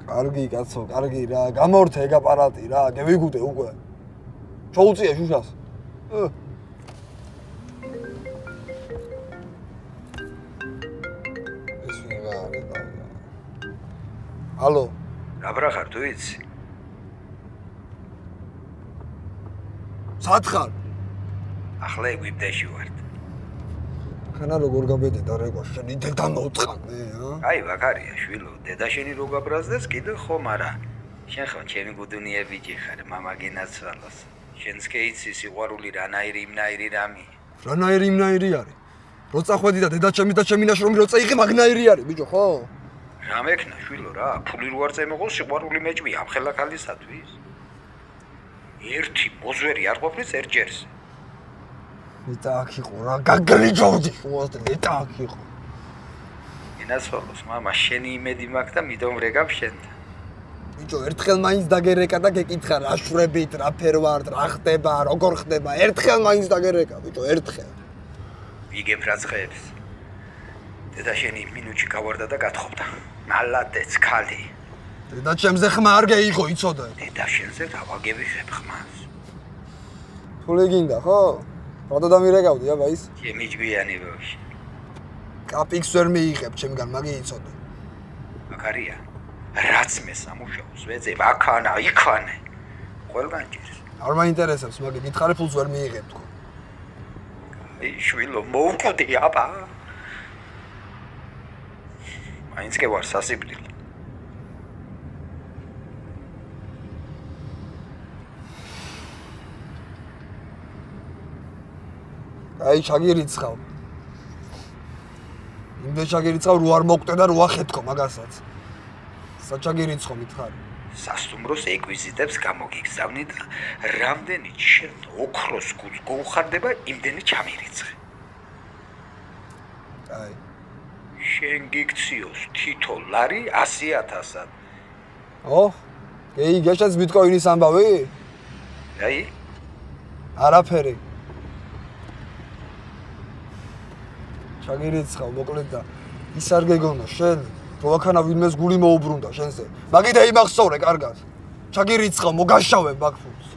კარგი კაცო, კარგი რა, გამორთე ეგ აპარატი რა, გევიგუდე უკვე. ჩოუწია შუშას. ეს ვიღა არის და. ალო. გაბრა ხარ თუ იცი? სათხარ. ახლა ეგვიპტეში ვარ. ხანა როგორ გაბედე და რეგვა შენი დედა მოწყანე, აი, ვაკარია შვილო, დედა შენი რო გაბრაზდეს კიდე ხომ არა. შენ ხო ჩემი გუდუნია ბიჭი ხარ, მამა გინაცვალოს. შენს კი იცი სიყვარული რანაირი იმნაირი რამი. რანაირი იმნაირი არის. რო წახვედი და ჩემი ნაშრომი რო წაიღე მაგნაირი არის, ბიჭო, ხო? რა მექნა შვილო რა, ფული რო არ წემოყოლ სიყვარული მეჭვია ამხელა ქალისათვის. ერთი მოზვერი არ ყოფნის ერთჯერს. ნეტა აქ იყო რა, გაგრიჯოვდი შუას და ნეტა აქ იყო. გინაცვალოს მამა, შენი იმედი მაქვს და მიდომ რეგავ შენთან. ბიჭო, ერთხელ მაინც დაგერეკა და გეკითხა რა შვრებით, რა ფერ ვართ, რა ხდება, როგორ ხდება, ერთხელ მაინც დაგერეკა, ბიჭო, ერთხელ. ვიგებ რა ცხებს. დედა შენი მინუტში გავარდა და გათხოვდა. მალადეც ქალი. დედა ჩემზე ხმა არ გეიღო, იცოდე. დედა შენზე დავაგებიხებ ხმას. ფული გინდა, ხო? რატო დამირეკავდი, აბა ის? ჩემი ჯგვიანი ბავშვი. კაპიქს ვერ მიიღებ ჩემგან, მაგი იცოდე. აკარია. რაც მე სამუშაოს ვეძებ, აქანა, იქანე. ყველგან ჭირს. არ მაინტერესებს, მაგი გითხარი ფულს ვერ მიიღებ თქო. აი, შვილო, მოუკვდი აბა. მაინც კი ვარ სასიკვდილი. აი, ჩაგირიცხავ. იმდე ჩაგირიცხავ, რო არ მოკვდე და რო ახეთქო მაგასაც. საჩაგირიცხო მითხარი. სასტუმროს ეკვიზიტებს გამოგიგზავნი და რამდენი შენ ოქროს გულს გოუხარდება, იმდენი ჩამირიცხე. აი. შენ გიქციოს თითო ლარი 100,000-ად. ო? გეიგე შენს ბიტკოინის ამბავი? აი? არაფერი. ჩაგირიცხავ, მოკლედ და ის არ გეგონა შენ, რო აქანა ვინმეს გული მოუბრუნდა შენზე. მაგით ეიმახსოვრე კარგად. ჩაგირიცხავ, მოგაშავებ მაგ ფულს.